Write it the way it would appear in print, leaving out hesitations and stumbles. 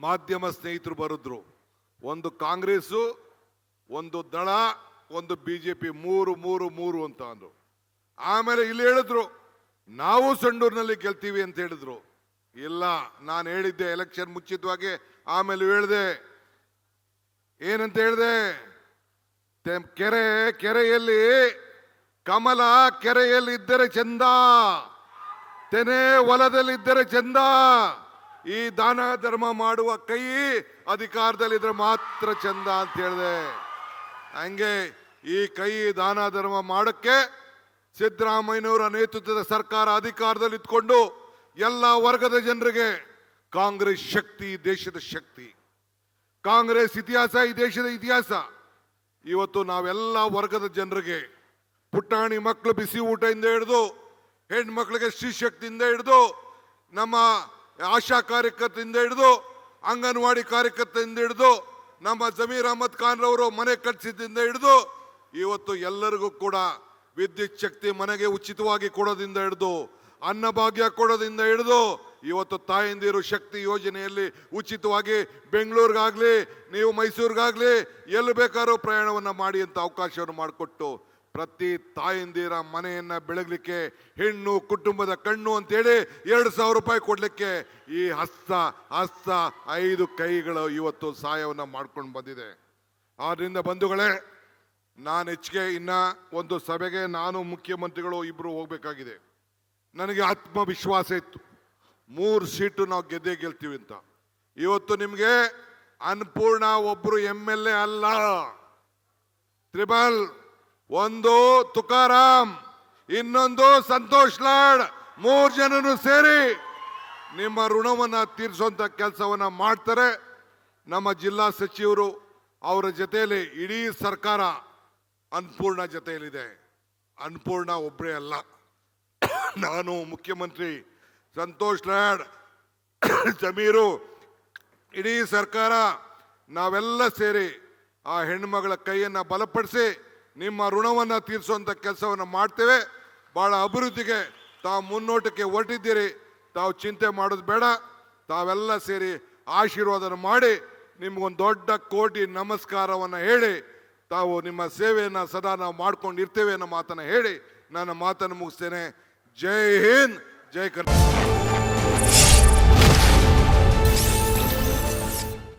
ಮಾಧ್ಯಮ ಸ್ನೇಹಿತರು ಬರೆದ್ರು. ಒಂದು ಕಾಂಗ್ರೆಸ್ಸು, ಒಂದು ದಳ, ಒಂದು ಬಿಜೆಪಿ, ಮೂರು ಮೂರು ಮೂರು ಅಂತ ಅಂದ್ರು. ಆಮೇಲೆ ಇಲ್ಲಿ ಹೇಳಿದ್ರು ನಾವು ಸಂಡೂರಿನಲ್ಲಿ ಗೆಲ್ತೀವಿ ಅಂತ ಹೇಳಿದ್ರು. ಇಲ್ಲ, ನಾನು ಹೇಳಿದ್ದೆ ಎಲೆಕ್ಷನ್ ಮುಂಚಿತವಾಗಿ. ಆಮೇಲೆ ಹೇಳಿದೆ ಏನಂತ ಹೇಳಿದೆ, ಕೆರೆಯಲ್ಲಿ ಕಮಲ ಕೆರೆಯಲ್ಲಿ ಇದ್ದರೆ ಚಂದ, ತೆನೆ ಹೊಲದಲ್ಲಿದ್ದರೆ ಚಂದ, ಈ ದಾನ ಧರ್ಮ ಮಾಡುವ ಕೈ ಅಧಿಕಾರದಲ್ಲಿದ್ರೆ ಮಾತ್ರ ಚಂದ ಅಂತ ಹೇಳಿದೆ. ಹಂಗೆ ಈ ಕೈ ದಾನ ಧರ್ಮ ಮಾಡಕ್ಕೆ ಸಿದ್ದರಾಮಯ್ಯನವರ ನೇತೃತ್ವದ ಸರ್ಕಾರ ಅಧಿಕಾರದಲ್ಲಿ ಇದ್ಕೊಂಡು ಎಲ್ಲ ವರ್ಗದ ಜನರಿಗೆ ಕಾಂಗ್ರೆಸ್ ಶಕ್ತಿ, ದೇಶದ ಶಕ್ತಿ. ಕಾಂಗ್ರೆಸ್ ಇತಿಹಾಸ ಈ ದೇಶದ ಇತಿಹಾಸ. ಇವತ್ತು ನಾವೆಲ್ಲ ವರ್ಗದ ಜನರಿಗೆ, ಪುಟಾಣಿ ಮಕ್ಕಳು ಬಿಸಿ ಊಟದಿಂದ ಹಿಡಿದು, ಹೆಣ್ಮಕ್ಳಿಗೆ ಸ್ತ್ರೀಶಕ್ತಿಯಿಂದ ಹಿಡಿದು, ನಮ್ಮ ಆಶಾ ಕಾರ್ಯಕರ್ತರಿಂದ ಹಿಡಿದು, ಅಂಗನವಾಡಿ ಕಾರ್ಯಕರ್ತರಿಂದ ಹಿಡಿದು, ನಮ್ಮ ಜಮೀರ್ ಅಹಮದ್ ಖಾನ್ ರವರು ಮನೆ ಕಟ್ಟಿಸಿದಿಂದ ಹಿಡಿದು, ಇವತ್ತು ಎಲ್ಲರಿಗೂ ಕೂಡ ವಿದ್ಯುತ್ ಶಕ್ತಿ ಮನೆಗೆ ಉಚಿತವಾಗಿ ಕೊಡೋದ್ರಿಂದ ಹಿಡಿದು, ಅನ್ನಭಾಗ್ಯ ಕೊಡೋದ್ರಿಂದ ಹಿಡಿದು, ಇವತ್ತು ತಾಯಂದಿರು ಶಕ್ತಿ ಯೋಜನೆಯಲ್ಲಿ ಉಚಿತವಾಗಿ ಬೆಂಗಳೂರಿಗಾಗ್ಲಿ ನೀವು ಮೈಸೂರಿಗಾಗ್ಲಿ ಎಲ್ಲಿ ಬೇಕಾದ್ರೂ ಪ್ರಯಾಣವನ್ನ ಮಾಡಿ ಅಂತ ಅವಕಾಶವನ್ನು ಮಾಡಿಕೊಟ್ಟು, ಪ್ರತಿ ತಾಯಂದಿರ ಮನೆಯನ್ನ ಬೆಳಗಲಿಕ್ಕೆ ಹೆಣ್ಣು ಕುಟುಂಬದ ಕಣ್ಣು ಅಂತೇಳಿ 2,000 ರೂಪಾಯಿ ಕೊಡ್ಲಿಕ್ಕೆ ಈ ಹಸ್ತ 5 ಕೈಗಳು ಇವತ್ತು ಸಹಾಯವನ್ನ ಮಾಡ್ಕೊಂಡು ಬಂದಿದೆ. ಆದ್ರಿಂದ ಬಂಧುಗಳೇ, ನಾನು ಹೆಚ್ಚಿಗೆ ಇನ್ನ ಒಂದು ಸಭೆಗೆ ನಾನು ಮುಖ್ಯಮಂತ್ರಿಗಳು ಇಬ್ರು ಹೋಗ್ಬೇಕಾಗಿದೆ. ನನಗೆ ಆತ್ಮವಿಶ್ವಾಸ ಇತ್ತು 3 ಸೀಟು ನಾವು ಗೆಲ್ತೀವಿ ಅಂತ. ಇವತ್ತು ನಿಮಗೆ ಅನ್ನಪೂರ್ಣ ಒಬ್ರು MLA ಅಲ್ಲ, ತ್ರಿಬಲ್, ಒಂದು ತುಕಾರಾಮ್, ಇನ್ನೊಂದು ಸಂತೋಷ್ ಲಾಡ್, 3 ಜನನು ಸೇರಿ ನಿಮ್ಮ ಋಣವನ್ನ ತೀರಿಸುವಂತ ಕೆಲಸವನ್ನ ಮಾಡ್ತಾರೆ. ನಮ್ಮ ಜಿಲ್ಲಾ ಸಚಿವರು ಅವರ ಜೊತೆಯಲ್ಲಿ ಇಡೀ ಸರ್ಕಾರ ಅನ್ನಪೂರ್ಣ ಜೊತೆಯಲ್ಲಿದೆ. ಅನ್ನಪೂರ್ಣ ಒಬ್ಬರೇ ಅಲ್ಲ, ನಾನು ಮುಖ್ಯಮಂತ್ರಿ, ಸಂತೋಷ್ ಲಾಡ್, ಜಮೀರು, ಇಡೀ ಸರ್ಕಾರ ನಾವೆಲ್ಲ ಸೇರಿ ಆ ಹೆಣ್ಮಗಳ ಕೈಯನ್ನ ಬಲಪಡಿಸಿ ನಿಮ್ಮ ಋಣವನ್ನ ತೀರಿಸುವಂತ ಕೆಲಸವನ್ನ ಮಾಡ್ತೇವೆ. ಬಹಳ ಅಭಿವೃದ್ಧಿಗೆ ತಾವು ಮುನ್ನೋಟಕ್ಕೆ ಹೊರಟಿದ್ದೀರಿ. ತಾವು ಚಿಂತೆ ಮಾಡೋದು ಬೇಡ. ತಾವೆಲ್ಲ ಸೇರಿ ಆಶೀರ್ವಾದ ಮಾಡಿ ನಿಮ್ಗೊಂದು ದೊಡ್ಡ ಕೋಟಿ ನಮಸ್ಕಾರವನ್ನ ಹೇಳಿ ತಾವು ನಿಮ್ಮ ಸೇವೆಯನ್ನ ಸದಾ ನಾವು ಮಾಡ್ಕೊಂಡಿರ್ತೇವೆ ಅನ್ನೋ ಮಾತನ್ನ ಹೇಳಿ ನನ್ನ ಮಾತನ್ನು ಮುಗಿಸ್ತೇನೆ. ಜೈ ಹಿಂದ್, ಜೈ ಕರ್ನಾಟಕ.